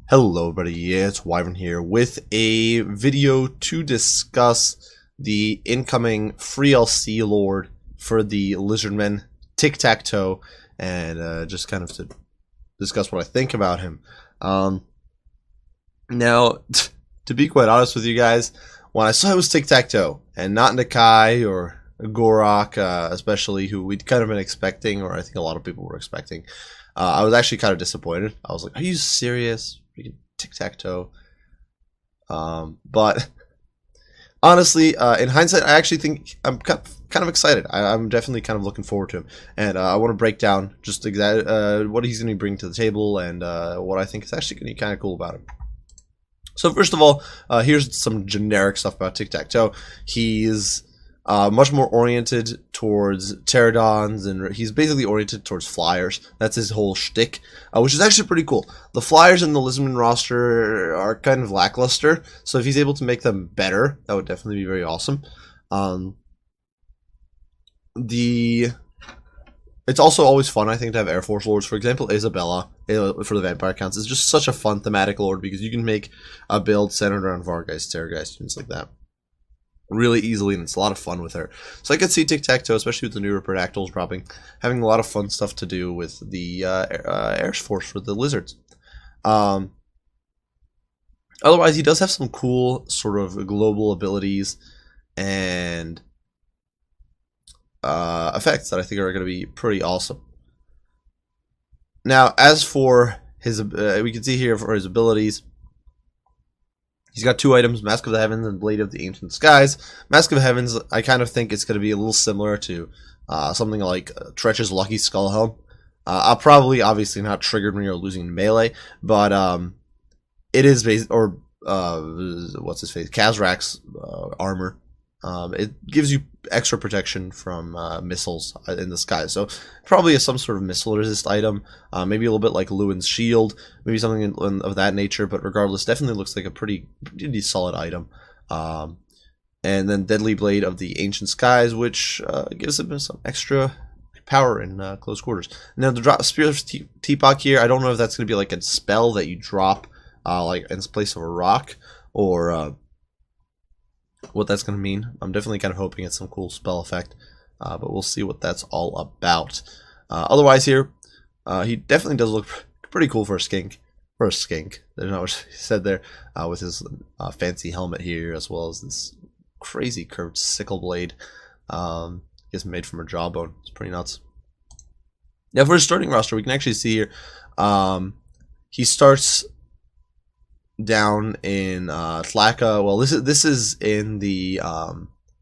Hello everybody, yeah, it's Wyvern here with a video to discuss the incoming free LC Lord for the lizardmen, TiqTaq'To, and just kind of to discuss what I think about him. Now, to be quite honest with you guys, when I saw it was TiqTaq'To and not Nakai or Gorok, especially, who we'd kind of been expecting, or I think a lot of people were expecting, I was actually kind of disappointed. I was like, are you serious? TiqTaq'To. But honestly, in hindsight, I actually think I'm kind of excited. I'm definitely kind of looking forward to him, and I want to break down just what he's going to bring to the table and what I think is actually going to be kind of cool about him. So first of all, here's some generic stuff about TiqTaq'To. He's much more oriented towards pterodons, and he's basically oriented towards flyers. That's his whole shtick, which is actually pretty cool. The flyers in the lizardmen roster are kind of lackluster, so if he's able to make them better, that would definitely be very awesome. It's also always fun, I think, to have Air Force Lords. For example, Isabella, for the vampire counts, is just such a fun thematic lord because you can make a build centered around Vargeist, Terrorgeist, things like that really easily, and it's a lot of fun with her. So I could see TiqTaq'To, especially with the newer Pterodactyls dropping, having a lot of fun stuff to do with the Air Force for the lizards. Otherwise, he does have some cool sort of global abilities and effects that I think are going to be pretty awesome. Now, as for his, we can see here for his abilities, he's got two items, Mask of the Heavens and Blade of the Ancient Skies. Mask of the Heavens, I kind of think it's going to be a little similar to something like Tretch's Lucky Skull Helm. I'll probably, obviously, not triggered when you're losing melee, but it is based, or what's his face, Kazrak's armor. It gives you extra protection from missiles in the sky, so probably some sort of missile resist item, maybe a little bit like Lewin's shield, maybe something of that nature, but regardless, definitely looks like a pretty solid item. And then Deadly Blade of the Ancient Skies, which gives him some extra power in close quarters. Now the drop Spear of Teapot here, I don't know if that's going to be like a spell that you drop like in place of a rock, or what that's going to mean. I'm definitely kind of hoping it's some cool spell effect, but we'll see what that's all about. Otherwise here, he definitely does look pretty cool for a skink. For a skink, there's not much he said there, with his fancy helmet here, as well as this crazy curved sickle blade. Gets made from a jawbone. It's pretty nuts. Now for his starting roster, we can actually see here, he starts down in Tlaka. Well, this is in the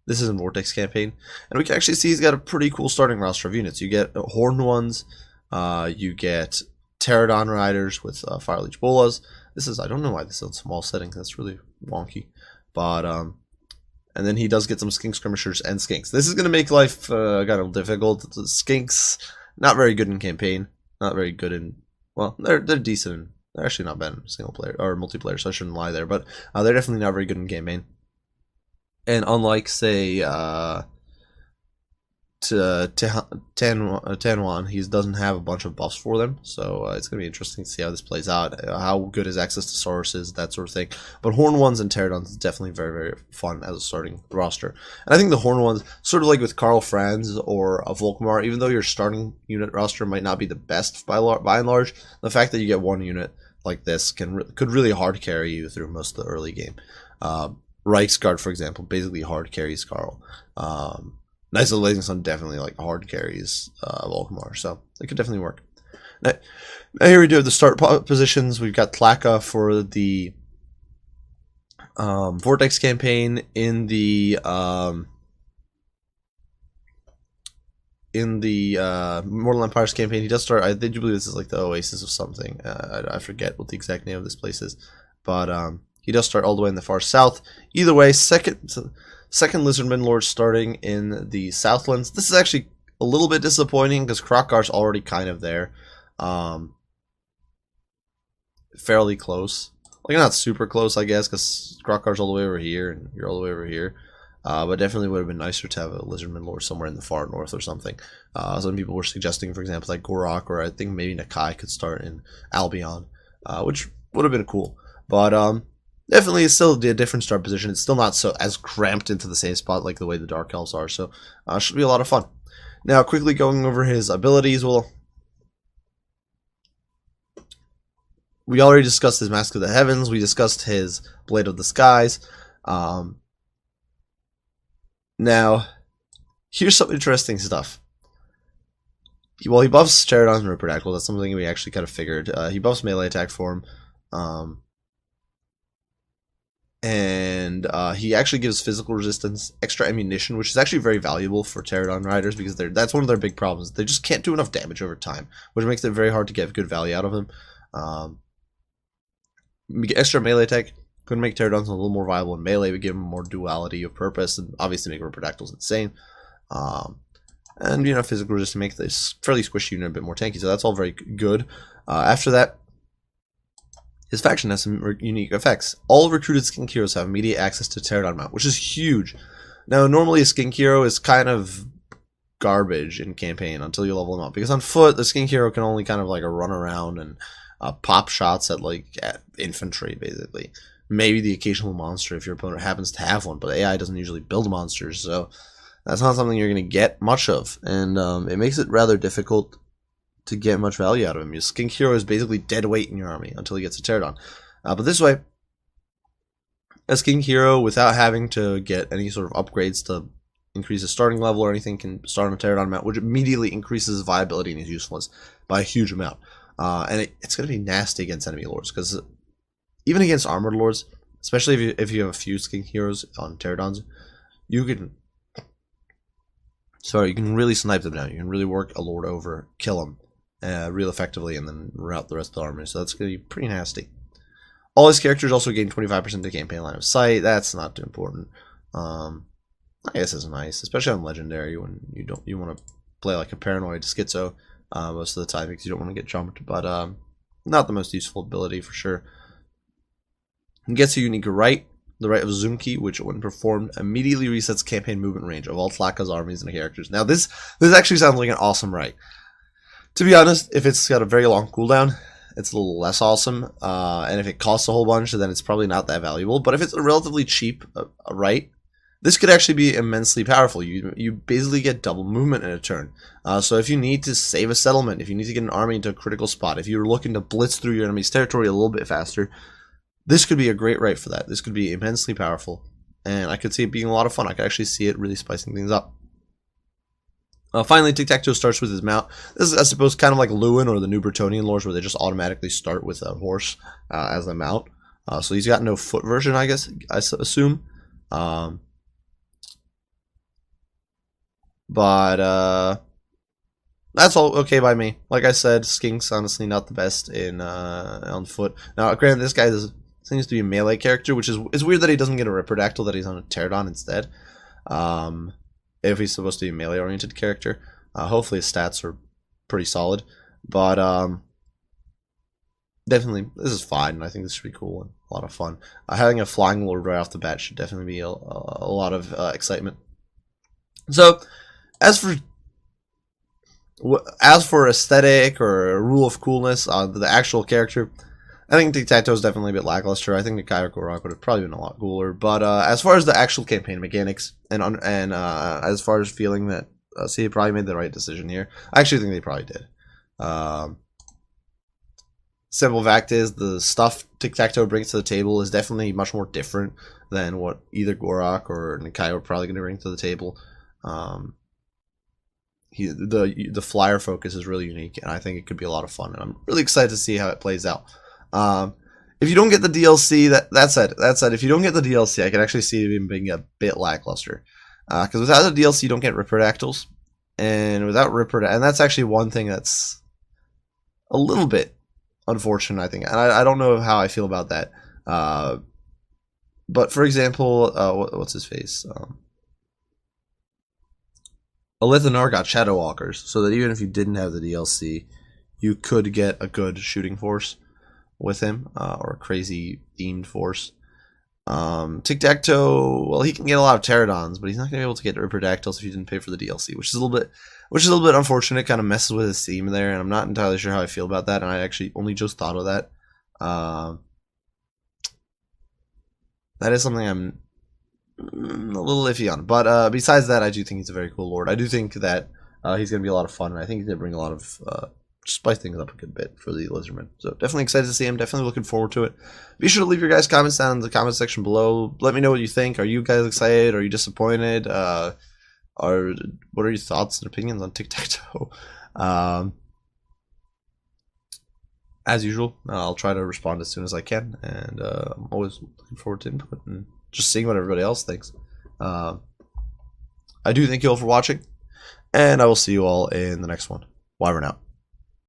Vortex campaign, and we can actually see he's got a pretty cool starting roster of units. You get Horned Ones, you get Pterodon Riders with Fire Leech Bolas. This is, I don't know why this is a small setting. That's really wonky, but and then he does get some Skink Skirmishers and Skinks. This is going to make life kind of difficult. The Skinks, not very good in campaign, not very good in, well, they're decent. They're actually not bad in single player or multiplayer, so I shouldn't lie there. But they're definitely not very good in campaign. And unlike, say, Tanwan, he doesn't have a bunch of buffs for them, so it's going to be interesting to see how this plays out, how good his access to Saurus is, that sort of thing. But Horned Ones and Pterodons is definitely very, very fun as a starting roster. And I think the Horned Ones, sort of like with Karl Franz or a Volkmar, even though your starting unit roster might not be the best by and large, the fact that you get one unit like this could really hard carry you through most of the early game. Reichsguard, for example, basically hard carries Karl. Nice Little Blazing Sun definitely like hard carries Volkmar, so it could definitely work. Now here we do have the start positions. We've got Tlaka for the Vortex campaign. In the Mortal Empires campaign, he does start, I do believe this is like the Oasis of something. I forget what the exact name of this place is, but he does start all the way in the far south. Either way, second Lizardman Lord starting in the Southlands. This is actually a little bit disappointing because Krokgar's already kind of there, fairly close. Like, not super close, I guess, because Krokgar's all the way over here and you're all the way over here. But definitely would have been nicer to have a Lizardman Lord somewhere in the far north or something. Some people were suggesting, for example, like Gorok, or I think maybe Nakai could start in Albion, which Would have been cool, but definitely it's still a different start position. It's still not so as cramped into the same spot like the way the Dark Elves are, so should be a lot of fun. Now, quickly going over his abilities, well, we already discussed his Mask of the Heavens, we discussed his Blade of the Skies. Now, here's some interesting stuff. Well, he buffs Pterodons and Riptidactyls. That's something we actually kind of figured. He buffs melee attack for him. And he actually gives physical resistance, extra ammunition, which is actually very valuable for Pterodon riders because that's one of their big problems. They just can't do enough damage over time, which makes it very hard to get good value out of him. Extra melee attack could make Pterodons a little more viable in melee, but give them more duality of purpose, and obviously make Riptidactyls insane. And, you know, physical resistance to make this fairly squishy unit a bit more tanky, so that's all very good. After that, his faction has some unique effects. All recruited skink heroes have immediate access to Pterodon mount, which is huge. Now, normally a skink hero is kind of garbage in campaign until you level him up, because on foot, the skink hero can only kind of like run around and pop shots at infantry, basically. Maybe the occasional monster if your opponent happens to have one, but AI doesn't usually build monsters, so that's not something you're going to get much of, and it makes it rather difficult to get much value out of him. Your skink hero is basically dead weight in your army until he gets a Pterodon. But this way, a skink hero, without having to get any sort of upgrades to increase his starting level or anything, can start on a Pterodon mount, which immediately increases his viability and his usefulness by a huge amount. And it's going to be nasty against enemy lords, because even against armored lords, especially if you have a few skink heroes on Pterodons, you can really snipe them down. You can really work a lord over, kill him real effectively, and then route the rest of the army. So that's going to be pretty nasty. All his characters also gain 25% of the campaign line of sight. That's not too important. I guess it's nice, especially on legendary when you want to play like a paranoid schizo most of the time because you don't want to get jumped. But not the most useful ability for sure. He gets a unique right. The right of Zoomki, which when performed immediately resets campaign movement range of all Tlaka's armies and characters. Now this actually sounds like an awesome right. To be honest, if it's got a very long cooldown, it's a little less awesome. And if it costs a whole bunch, then it's probably not that valuable. But if it's a relatively cheap right, this could actually be immensely powerful. You basically get double movement in a turn. So if you need to save a settlement, if you need to get an army into a critical spot, if you're looking to blitz through your enemy's territory a little bit faster, this could be a great right for that. This could be immensely powerful, and I could see it being a lot of fun. I could actually see it really spicing things up. Finally, TiqTaq'To starts with his mount. This is, I suppose, kind of like Lewin or the New Bretonian lords, where they just automatically start with a horse as a mount. So he's got no foot version, I guess, I assume. But that's all okay by me. Like I said, Skink's honestly not the best in on foot. Now, granted, this guy seems to be a melee character, which is it's weird that he doesn't get a Riptidactyl, that he's on a Pterodon instead. If he's supposed to be a melee-oriented character. Hopefully his stats are pretty solid. But definitely, this is fine. I think this should be cool and a lot of fun. Having a Flying Lord right off the bat should definitely be a lot of excitement. So, as for aesthetic or a rule of coolness on the actual character, I think TiqTaq'To is definitely a bit lackluster. I think the Kai Korok would have probably been a lot cooler. But as far as the actual campaign mechanics and as far as feeling that CA probably made the right decision here, I actually think they probably did. Simple fact is the stuff TiqTaq'To brings to the table is definitely much more different than what either Gorok or Nikai are probably going to bring to the table. The flyer focus is really unique, and I think it could be a lot of fun. And I'm really excited to see how it plays out. If you don't get the DLC, that said, if you don't get the DLC, I can actually see it being a bit lackluster. Because without the DLC, you don't get Riptidactyls, and without and that's actually one thing that's a little bit unfortunate, I think. And I don't know how I feel about that. But for example, what's his face? Alithanar got Shadow Walkers, so that even if you didn't have the DLC, you could get a good shooting force with him, or a crazy themed force. TiqTaq'To, well, he can get a lot of Pterodons, but he's not gonna be able to get Riptidactyls if you didn't pay for the DLC, which is a little bit unfortunate. Kind of messes with his theme there, and I'm not entirely sure how I feel about that. And I actually only just thought of that that is something I'm a little iffy on. But besides that, I do think he's a very cool lord. I do think that he's going to be a lot of fun, and I think he's going to bring a lot of spice things up a good bit for the lizardmen. So definitely excited to see him. Definitely looking forward to it. Be sure to leave your guys' comments down in the comment section below. Let me know what you think. Are you guys excited? Are you disappointed? What are your thoughts and opinions on TiqTaq'To? As usual, I'll try to respond as soon as I can, and I'm always looking forward to input and just seeing what everybody else thinks. I do thank you all for watching, and I will see you all in the next one. Wyvern out.